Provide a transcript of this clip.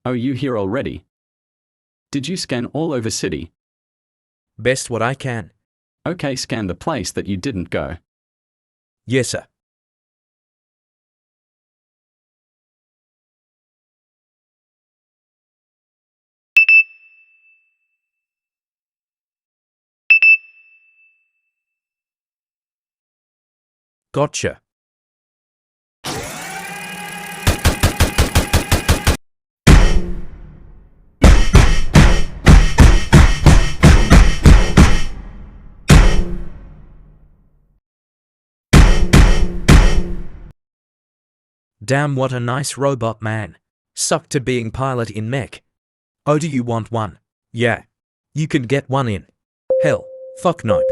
Oh, you here already? Did you scan all over city? Best what I can. Okay, scan the place that you didn't go. Yes, sir. Gotcha. Damn, what a nice robot, man. Sucked to being pilot in mech. Oh, do you want one? Yeah. You can get one in. Hell, fuck nope.